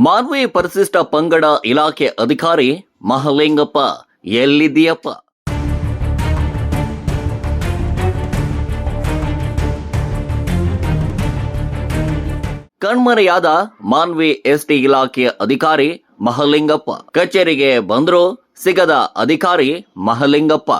ಮಾನ್ವಿ ಪರಿಶಿಷ್ಟ ಪಂಗಡ ಇಲಾಖೆ ಅಧಿಕಾರಿ ಮಹಲಿಂಗಪ್ಪ ಎಲ್ಲಿದ್ದೀಯಪ್ಪ? ಕಣ್ಮರೆಯಾದ ಮಾನ್ವಿ ಎಸ್ಟಿ ಇಲಾಖೆ ಅಧಿಕಾರಿ ಮಹಲಿಂಗಪ್ಪ ಕಚೇರಿಗೆ ಬಂದರೂ ಸಿಗದ ಅಧಿಕಾರಿ ಮಹಲಿಂಗಪ್ಪ.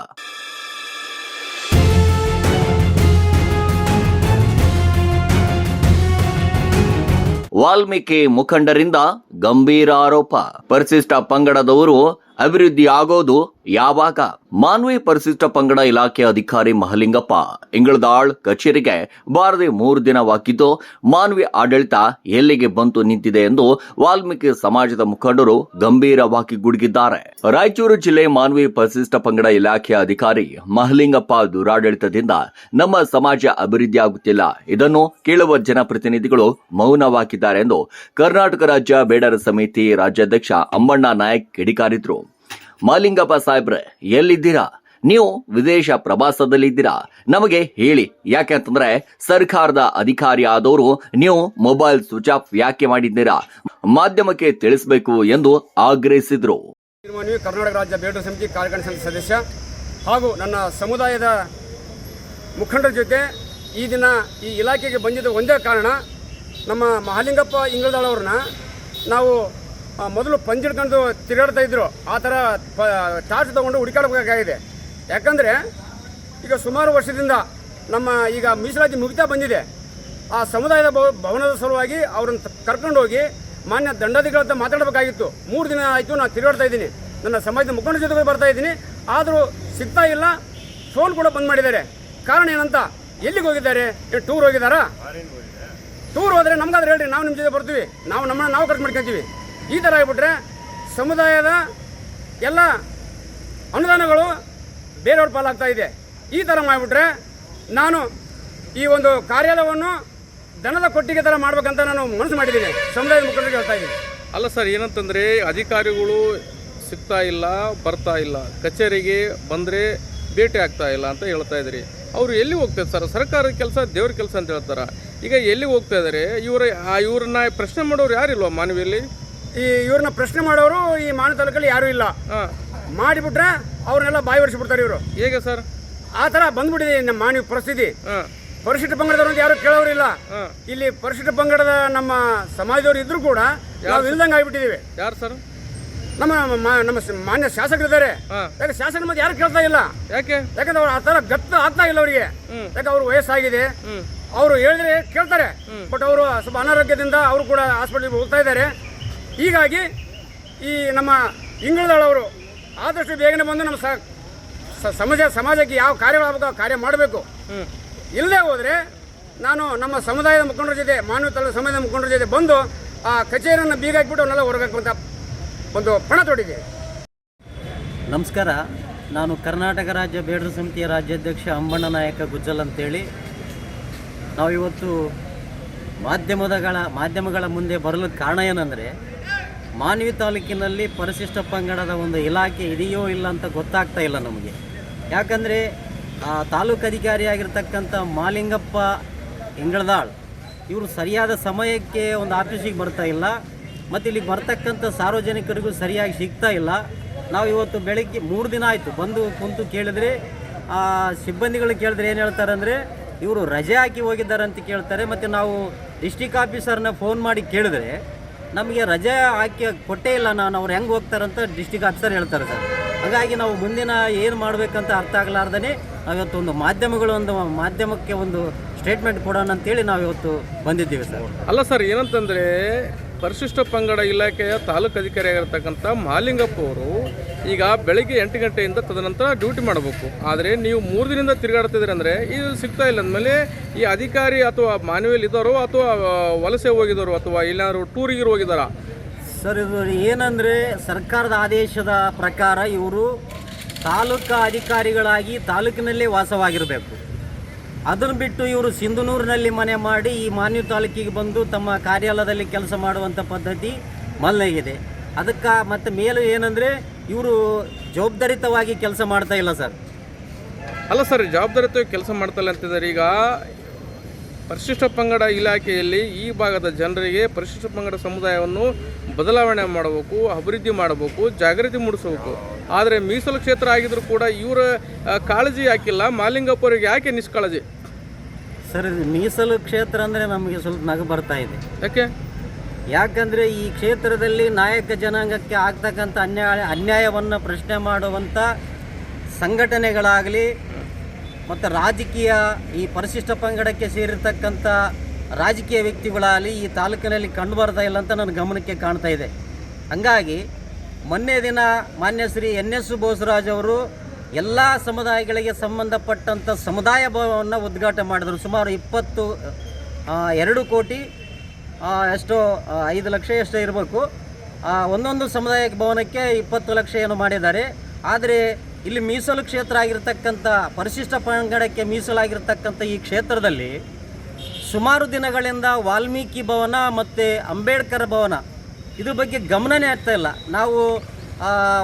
ವಾಲ್ಮೀಕಿ ಮುಖಂಡರಿಂದ ಗಂಭೀರ ಆರೋಪ. ಪರಿಶಿಷ್ಟ ಪಂಗಡದವರು ಅಭಿವೃದ್ಧಿ ಆಗೋದು ಯಾವಾಗ? ಮಾನ್ವಿ ಪರಿಶಿಷ್ಟ ಪಂಗಡ ಇಲಾಖೆ ಅಧಿಕಾರಿ ಮಹಲಿಂಗಪ್ಪ ಇಂಗಳದಾಳ್ ಕಚೇರಿಗೆ ಬಾರದೆ 3 ದಿನವಾಗಿದ್ದು ಮಾನ್ವಿ ಆಡಳಿತ ಎಲ್ಲಿಗೆ ಬಂತು ನಿಂತಿದೆ ಎಂದು ವಾಲ್ಮೀಕಿ ಸಮಾಜದ ಮುಖಂಡರು ಗಂಭೀರವಾಗಿ ಗುಡುಗಿದ್ದಾರೆ. ರಾಯಚೂರು ಜಿಲ್ಲೆ ಮಾನ್ವಿ ಪರಿಶಿಷ್ಟ ಪಂಗಡ ಇಲಾಖೆಯ ಅಧಿಕಾರಿ ಮಹಲಿಂಗಪ್ಪ ದುರಾಡಳಿತದಿಂದ ನಮ್ಮ ಸಮಾಜ ಅಭಿವೃದ್ಧಿಯಾಗುತ್ತಿಲ್ಲ, ಇದನ್ನು ಕೇಳುವ ಜನಪ್ರತಿನಿಧಿಗಳು ಮೌನವಾಗಿದ್ದಾರೆ ಎಂದು ಕರ್ನಾಟಕ ರಾಜ್ಯ ಬೇಡರ ಸಮಿತಿ ರಾಜ್ಯಾಧ್ಯಕ್ಷ ಅಂಬಣ್ಣ ನಾಯಕ್ ಕಿಡಿಕಾರಿದ್ರು. ಮಹಲಿಂಗಪ್ಪ ಸಾಹೇಬ್ರೆ, ಎಲ್ಲಿದ್ದೀರಾ? ನೀವು ವಿದೇಶ ಪ್ರವಾಸದಲ್ಲಿದ್ದೀರಾ? ನಮಗೆ ಹೇಳಿ. ಯಾಕೆಂತಂದ್ರೆ ಸರ್ಕಾರದ ಅಧಿಕಾರಿ ಆದವರು ನೀವು ಮೊಬೈಲ್ ಸ್ವಿಚ್ ಆಫ್ ಯಾಕೆ ಮಾಡಿದ್ದೀರಾ? ಮಾಧ್ಯಮಕ್ಕೆ ತಿಳಿಸಬೇಕು ಎಂದು ಆಗ್ರಹಿಸಿದ್ರು. ಕರ್ನಾಟಕ ರಾಜ್ಯ ಬೇಡರ ಸಮಿತಿ ಕಾರ್ಯಕಾರಿಣಿ ಸಮಿತಿ ಸದಸ್ಯ ಹಾಗೂ ನನ್ನ ಸಮುದಾಯದ ಮುಖಂಡರ ಜೊತೆ ಈ ದಿನ ಈ ಇಲಾಖೆಗೆ ಬಂದಿದ್ದ ಒಂದೇ ಕಾರಣ, ನಮ್ಮ ಮಹಲಿಂಗಪ್ಪ ಇಂಗಳದಾಳ್ ಅವ್ರನ್ನ ನಾವು ಮೊದಲು ಪಂಜಿಡ್ಕೊಂಡು ತಿರುಗಾಡ್ತಾ ಇದ್ರು, ಆ ಥರ ಚಾರ್ಜ್ ತೊಗೊಂಡು ಹುಡುಕಾಡಬೇಕಾಗಿದೆ. ಯಾಕಂದರೆ ಈಗ ಸುಮಾರು ವರ್ಷದಿಂದ ನಮ್ಮ ಈಗ ಮೀಸಲಾತಿ ಮುಗಿತಾ ಬಂದಿದೆ. ಆ ಸಮುದಾಯದ ಭವನದ ಸಲುವಾಗಿ ಅವ್ರನ್ನ ಕರ್ಕೊಂಡೋಗಿ ಮಾನ್ಯ ದಂಡಾಧಿಕಾರಿ ಅಂತ ಮಾತಾಡಬೇಕಾಗಿತ್ತು. 3 ದಿನ ಆಯಿತು ನಾನು ತಿರುಗಾಡ್ತಾ ಇದ್ದೀನಿ, ನನ್ನ ಸಮಾಜದ ಮುಖಂಡರ ಜೊತೆಗೆ ಬರ್ತಾ ಇದ್ದೀನಿ, ಆದರೂ ಸಿಗ್ತಾ ಇಲ್ಲ. ಫೋನ್ ಕೂಡ ಬಂದ್ ಮಾಡಿದ್ದಾರೆ. ಕಾರಣ ಏನಂತ, ಎಲ್ಲಿಗೆ ಹೋಗಿದ್ದಾರೆ? ಟೂರ್ ಹೋಗಿದ್ದಾರಾ? ಟೂರ್ ಹೋದರೆ ನಮ್ಗಾದ್ರೆ ಹೇಳ್ರಿ, ನಾವು ನಿಮ್ಮ ಜೊತೆ ಬರ್ತೀವಿ, ನಾವು ಖರ್ಚು ಮಾಡ್ಕೊತೀವಿ. ಈ ಥರ ಆಗಿಬಿಟ್ರೆ ಸಮುದಾಯದ ಎಲ್ಲ ಅನುದಾನಗಳು ಬೇರೆಯವ್ರ ಪಾಲಾಗ್ತಾ ಇದೆ. ಈ ಥರ ಮಾಡಿಬಿಟ್ರೆ ನಾನು ಈ ಒಂದು ಕಾರ್ಯಾಲಯವನ್ನು ದನದ ಕೊಟ್ಟಿಗೆ ಥರ ಮಾಡ್ಬೇಕಂತ ನಾನು ಮನಸ್ಸು ಮಾಡಿದ್ದೀನಿ. ಸಮುದಾಯದ ಮುಖಂಡರಿಗೆ ಹೇಳ್ತಾ ಇದ್ದೀನಿ. ಅಲ್ಲ ಸರ್, ಏನಂತಂದರೆ ಅಧಿಕಾರಿಗಳು ಸಿಗ್ತಾ ಇಲ್ಲ, ಬರ್ತಾ ಇಲ್ಲ, ಕಚೇರಿಗೆ ಬಂದರೆ ಭೇಟಿ ಆಗ್ತಾ ಇಲ್ಲ ಅಂತ ಹೇಳ್ತಾ ಇದ್ರಿ. ಅವರು ಎಲ್ಲಿ ಹೋಗ್ತಾರೆ ಸರ್? ಸರ್ಕಾರದ ಕೆಲಸ ದೇವ್ರ ಕೆಲಸ ಅಂತ ಹೇಳ್ತಾರೆ. ಈಗ ಎಲ್ಲಿ ಹೋಗ್ತಾ ಇದ್ದಾರೆ? ಇವ್ರನ್ನ ಪ್ರಶ್ನೆ ಮಾಡೋರು ಯಾರಿಲ್ವ ಮಾನವಿಯಲ್ಲಿ? ಇವ್ರನ್ನ ಪ್ರಶ್ನೆ ಮಾಡೋರು ಈ ಮಾನವ ತಾಲೂಕಲ್ಲಿ ಯಾರೂ ಇಲ್ಲ. ಮಾಡಿಬಿಟ್ರೆ ಅವ್ರನ್ನೆಲ್ಲ ಬಾಯಿ ಹೊರಿಸಿಬಿಡ್ತಾರೆ ಇವರು. ಹೇಗೆ ಸರ್? ಆ ಥರ ಬಂದ್ಬಿಟ್ಟಿದೆ ನಮ್ಮ ಮಾನವ ಪರಿಸ್ಥಿತಿ. ಪರಿಶಿಷ್ಟ ಪಂಗಡದವ್ರು ಯಾರು ಕೇಳೋರಿಲ್ಲ. ಇಲ್ಲಿ ಪರಿಶಿಷ್ಟ ಪಂಗಡದ ನಮ್ಮ ಸಮಾಜದವ್ರು ಇದ್ರು ಕೂಡ ನಾವು ಇಲ್ದಂಗೆ ಆಗಿಬಿಟ್ಟಿದ್ದೀವಿ. ಯಾರು ಸರ್? ನಮ್ಮ ಮಾನ್ಯ ಶಾಸಕರಿದ್ದಾರೆ. ಯಾಕೆ ಶಾಸಕರ ಮತ್ತೆ ಯಾರು ಕೇಳ್ತಾ ಇಲ್ಲ? ಯಾಕಂದ್ರೆ ಅವ್ರು ಆ ಥರ ಗತ್ತು ಆಗ್ತಾ ಇಲ್ಲ ಅವರಿಗೆ. ಯಾಕೆ ಅವ್ರು ವಯಸ್ಸಾಗಿದೆ, ಅವರು ಹೇಳಿದ್ರೆ ಕೇಳ್ತಾರೆ. ಬಟ್ ಅವರು ಸ್ವಲ್ಪ ಅನಾರೋಗ್ಯದಿಂದ ಅವರು ಕೂಡ ಹಾಸ್ಪಿಟಲ್ಗೆ ಹೋಗ್ತಾ ಇದ್ದಾರೆ. ಹೀಗಾಗಿ ಈ ನಮ್ಮ ಇಂಗಳದಾಳ್ ಅವರು ಆದಷ್ಟು ಬೇಗನೆ ಬಂದು ನಮ್ಮ ಸಮಾಜಕ್ಕೆ ಯಾವ ಕಾರ್ಯಗಳಾಗಬೇಕು ಆ ಕಾರ್ಯ ಮಾಡಬೇಕು. ಇಲ್ಲದೆ ಹೋದರೆ ನಾನು ನಮ್ಮ ಸಮುದಾಯದ ಮುಖಂಡರ ಜೊತೆ, ಮಾನವ ತಾಲೂಕು ಸಮುದಾಯದ ಮುಖಂಡರ ಜೊತೆ ಬಂದು ಆ ಕಚೇರಿಯನ್ನು ಬೀಗ ಹಾಕಿಬಿಟ್ಟು ಅವನ್ನೆಲ್ಲ ಹೊರಗಾಕುವಂಥ ಒಂದು ಪಣ ತೊಟ್ಟಿದೆ. ನಮಸ್ಕಾರ. ನಾನು ಕರ್ನಾಟಕ ರಾಜ್ಯ ಬೇಡರ ಸಮಿತಿಯ ರಾಜ್ಯಾಧ್ಯಕ್ಷ ಅಂಬಣ್ಣ ನಾಯಕ ಗುಜ್ಜಲ್ ಅಂತೇಳಿ. ನಾವಿವತ್ತು ಮಾಧ್ಯಮಗಳ ಮುಂದೆ ಬರಲು ಕಾರಣ ಏನಂದರೆ, ಮಾನ್ವಿ ತಾಲೂಕಿನಲ್ಲಿ ಪರಿಶಿಷ್ಟ ಪಂಗಡದ ಒಂದು ಇಲಾಖೆ ಇದೆಯೋ ಇಲ್ಲ ಅಂತ ಗೊತ್ತಾಗ್ತಾ ಇಲ್ಲ ನಮಗೆ. ಯಾಕಂದರೆ ತಾಲೂಕು ಅಧಿಕಾರಿಯಾಗಿರ್ತಕ್ಕಂಥ ಮಹಲಿಂಗಪ್ಪ ಇಂಗಳದಾಳ್ ಇವರು ಸರಿಯಾದ ಸಮಯಕ್ಕೆ ಒಂದು ಆಫೀಸಿಗೆ ಬರ್ತಾ ಇಲ್ಲ, ಮತ್ತು ಇಲ್ಲಿಗೆ ಬರ್ತಕ್ಕಂಥ ಸಾರ್ವಜನಿಕರಿಗೂ ಸರಿಯಾಗಿ ಸಿಗ್ತಾ ಇಲ್ಲ. ನಾವು ಇವತ್ತು ಬೆಳಗ್ಗೆ 3 ದಿನ ಆಯಿತು ಬಂದು ಕುಂತು ಕೇಳಿದ್ರೆ, ಸಿಬ್ಬಂದಿಗಳು ಕೇಳಿದ್ರೆ ಏನು ಹೇಳ್ತಾರೆ ಅಂದರೆ, ಇವರು ರಜೆ ಹಾಕಿ ಹೋಗಿದ್ದಾರೆ ಅಂತ ಕೇಳ್ತಾರೆ. ಮತ್ತು ನಾವು ಡಿಸ್ಟಿಕ್ ಆಫೀಸರ್ನ ಫೋನ್ ಮಾಡಿ ಕೇಳಿದ್ರೆ ನಮಗೆ ರಜೆ ಹಾಕಿ ಕೊಟ್ಟೇ ಇಲ್ಲ, ಅವ್ರು ಹೆಂಗೆ ಹೋಗ್ತಾರಂತ ಡಿಸ್ಟಿಕ್ ಆಫೀಸರ್ ಹೇಳ್ತಾರೆ ಸರ್. ಹಾಗಾಗಿ ನಾವು ಮುಂದಿನ ಏನು ಮಾಡಬೇಕಂತ ಅರ್ಥ ಆಗಲಾರ್ದೇ ನಾವಿವತ್ತು ಒಂದು ಮಾಧ್ಯಮಕ್ಕೆ ಒಂದು ಸ್ಟೇಟ್ಮೆಂಟ್ ಕೊಡೋಣ ಅಂತೇಳಿ ನಾವಿವತ್ತು ಬಂದಿದ್ದೀವಿ ಸರ್. ಅಲ್ಲ ಸರ್, ಏನಂತಂದರೆ ಪರಿಶಿಷ್ಟ ಪಂಗಡ ಇಲಾಖೆಯ ತಾಲೂಕು ಅಧಿಕಾರಿಯಾಗಿರ್ತಕ್ಕಂಥ ಮಹಲಿಂಗಪ್ಪ ಅವರು ಈಗ ಬೆಳಗ್ಗೆ 8 ಗಂಟೆಯಿಂದ ತದನಂತರ ಡ್ಯೂಟಿ ಮಾಡಬೇಕು. ಆದರೆ ನೀವು 3 ದಿನದಿಂದ ತಿರುಗಾಡ್ತಿದ್ದೀರಿ ಅಂದರೆ ಇದು ಸಿಗ್ತಾ ಇಲ್ಲ ಅಂದಮೇಲೆ ಈ ಅಧಿಕಾರಿ ಅಥವಾ ಮಾನವಿಯಲ್ಲಿ ಇದ್ದಾರೋ ಅಥವಾ ವಲಸೆ ಹೋಗಿದ್ದಾರೋ ಅಥವಾ ಎಲ್ಲಾದ್ರು ಟೂರಿಗೆ ಹೋಗಿದ್ದಾರಾ ಸರ್? ಇದು ಏನಂದರೆ ಸರ್ಕಾರದ ಆದೇಶದ ಪ್ರಕಾರ ಇವರು ತಾಲೂಕು ಅಧಿಕಾರಿಗಳಾಗಿ ತಾಲೂಕಿನಲ್ಲೇ ವಾಸವಾಗಿರಬೇಕು. ಅದನ್ನು ಬಿಟ್ಟು ಇವರು ಸಿಂಧನೂರಿನಲ್ಲಿ ಮನೆ ಮಾಡಿ ಈ ಮಾನ್ವಿ ತಾಲೂಕಿಗೆ ಬಂದು ತಮ್ಮ ಕಾರ್ಯಾಲಯದಲ್ಲಿ ಕೆಲಸ ಮಾಡುವಂಥ ಪದ್ಧತಿ ಮೊದಲಾಗಿದೆ. ಅದಕ್ಕೆ ಮತ್ತು ಮೇಲೂ ಏನಂದರೆ ಇವರು ಜವಾಬ್ದಾರಿತವಾಗಿ ಕೆಲಸ ಮಾಡ್ತಾ ಇಲ್ಲ ಸರ್. ಅಲ್ಲ ಸರ್, ಜವಾಬ್ದಾರಿತ ಕೆಲಸ ಮಾಡ್ತಾ ಇಲ್ಲ ಅಂತಿದ್ದಾರೆ. ಈಗ ಪರಿಶಿಷ್ಟ ಪಂಗಡ ಇಲಾಖೆಯಲ್ಲಿ ಈ ಭಾಗದ ಜನರಿಗೆ ಪರಿಶಿಷ್ಟ ಪಂಗಡ ಸಮುದಾಯವನ್ನು ಬದಲಾವಣೆ ಮಾಡಬೇಕು, ಅಭಿವೃದ್ಧಿ ಮಾಡಬೇಕು, ಜಾಗೃತಿ ಮೂಡಿಸಬೇಕು. ಆದರೆ ಮೀಸಲು ಕ್ಷೇತ್ರ ಆಗಿದ್ರೂ ಕೂಡ ಇವರ ಕಾಳಜಿ ಯಾಕಿಲ್ಲ? ಮಹಾಲಿಂಗಪ್ಪ ಅವರಿಗೆ ಯಾಕೆ ನಿಷ್ಕಾಳಜಿ? ಸರ್, ಇದು ಮೀಸಲು ಕ್ಷೇತ್ರ ಅಂದರೆ ನಮಗೆ ಸ್ವಲ್ಪ ನಗು ಬರ್ತಾ ಇದೆ. ಯಾಕಂದರೆ ಈ ಕ್ಷೇತ್ರದಲ್ಲಿ ನಾಯಕ ಜನಾಂಗಕ್ಕೆ ಆಗ್ತಕ್ಕಂಥ ಅನ್ಯಾಯವನ್ನು ಪ್ರಶ್ನೆ ಮಾಡುವಂಥ ಸಂಘಟನೆಗಳಾಗಲಿ ಮತ್ತು ರಾಜಕೀಯ ಈ ಪರಿಶಿಷ್ಟ ಪಂಗಡಕ್ಕೆ ಸೇರಿರ್ತಕ್ಕಂಥ ರಾಜಕೀಯ ವ್ಯಕ್ತಿಗಳಾಗಲಿ ಈ ತಾಲೂಕಿನಲ್ಲಿ ಕಂಡು ಬರ್ತಾ ಇಲ್ಲ ಅಂತ ನನ್ನ ಗಮನಕ್ಕೆ ಕಾಣ್ತಾ ಇದೆ. ಹಂಗಾಗಿ ಮೊನ್ನೆ ದಿನ ಮಾನ್ಯ ಶ್ರೀ NS ಬೋಸರಾಜ್ ಅವರು ಎಲ್ಲ ಸಮುದಾಯಗಳಿಗೆ ಸಂಬಂಧಪಟ್ಟಂಥ ಸಮುದಾಯ ಭವನವನ್ನು ಉದ್ಘಾಟನೆ ಮಾಡಿದರು. ಸುಮಾರು 2 ಕೋಟಿ ಎಷ್ಟೋ 5 ಲಕ್ಷ ಎಷ್ಟೋ ಇರಬೇಕು. ಒಂದೊಂದು ಸಮುದಾಯ ಭವನಕ್ಕೆ 20 ಲಕ್ಷ ಏನು ಮಾಡಿದ್ದಾರೆ. ಆದರೆ ಇಲ್ಲಿ ಮೀಸಲು ಕ್ಷೇತ್ರ ಆಗಿರ್ತಕ್ಕಂಥ ಪರಿಶಿಷ್ಟ ಪಂಗಡಕ್ಕೆ ಮೀಸಲಾಗಿರ್ತಕ್ಕಂಥ ಈ ಕ್ಷೇತ್ರದಲ್ಲಿ ಸುಮಾರು ದಿನಗಳಿಂದ ವಾಲ್ಮೀಕಿ ಭವನ ಮತ್ತು ಅಂಬೇಡ್ಕರ್ ಭವನ ಇದ್ರ ಬಗ್ಗೆ ಗಮನನೇ ಆಗ್ತಾ ಇಲ್ಲ. ನಾವು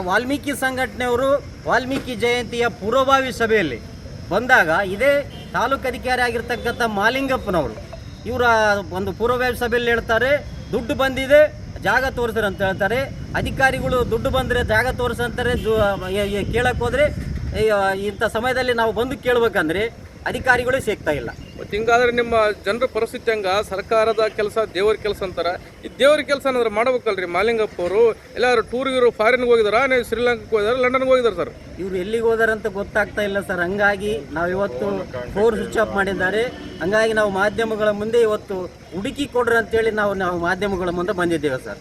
ವಾಲ್ಮೀಕಿ ಸಂಘಟನೆಯವರು ವಾಲ್ಮೀಕಿ ಜಯಂತಿಯ ಪೂರ್ವಭಾವಿ ಸಭೆಯಲ್ಲಿ ಬಂದಾಗ ಇದೇ ತಾಲೂಕು ಅಧಿಕಾರಿ ಆಗಿರ್ತಕ್ಕಂಥ ಮಹಾಲಿಂಗಪ್ಪನವರು ಇವರ ಒಂದು ಪೂರ್ವಭಾವಿ ಸಭೆಯಲ್ಲಿ ಹೇಳ್ತಾರೆ, ದುಡ್ಡು ಬಂದಿದೆ ಜಾಗ ತೋರಿಸ್ರಿ ಅಂತ ಹೇಳ್ತಾರೆ. ಅಧಿಕಾರಿಗಳು ದುಡ್ಡು ಬಂದರೆ ಜಾಗ ತೋರಿಸಂತಾರೆ. ಕೇಳಕ್ಕೆ ಹೋದರೆ ಇಂಥ ಸಮಯದಲ್ಲಿ ನಾವು ಬಂದು ಕೇಳಬೇಕಂದ್ರೆ ಅಧಿಕಾರಿಗಳು ಸಿಗ್ತಾ ಇಲ್ಲ. ಮತ್ತು ಹಿಂಗಾದ್ರೆ ನಿಮ್ಮ ಜನರ ಪರಿಸ್ಥಿತಿ ಹಂಗ? ಸರ್ಕಾರದ ಕೆಲಸ ದೇವ್ರ ಕೆಲಸ ಅಂತಾರೆ. ಈ ದೇವ್ರ ಕೆಲಸ ಏನಾದ್ರು ಮಾಡ್ಬೇಕಲ್ರಿ? ಮಹಾಲಿಂಗಪ್ಪ ಅವರು ಎಲ್ಲಾದ್ರು ಟೂರ್ಗಿರು ಫಾರಿನ್ಗೆ ಹೋಗಿದಾರಾ, ನೀವು ಶ್ರೀಲಂಕಾಕ್ಕೆ ಹೋಗಿದಾರ, ಲಂಡನ್ಗೆ ಹೋಗಿದಾರೆ ಸರ್? ಇವ್ರು ಎಲ್ಲಿಗೆ ಹೋದಾರಂತ ಗೊತ್ತಾಗ್ತಾ ಇಲ್ಲ ಸರ್. ಹಂಗಾಗಿ ನಾವು ಇವತ್ತು ಫೋನ್ ಸ್ವಿಚ್ ಆಫ್ ಮಾಡಿದ್ದಾರೆ. ಹಂಗಾಗಿ ನಾವು ಮಾಧ್ಯಮಗಳ ಮುಂದೆ ಇವತ್ತು ಹುಡುಕಿ ಕೊಡ್ರಿ ಅಂತೇಳಿ ನಾವು ಮಾಧ್ಯಮಗಳ ಮುಂದೆ ಬಂದಿದ್ದೇವೆ ಸರ್.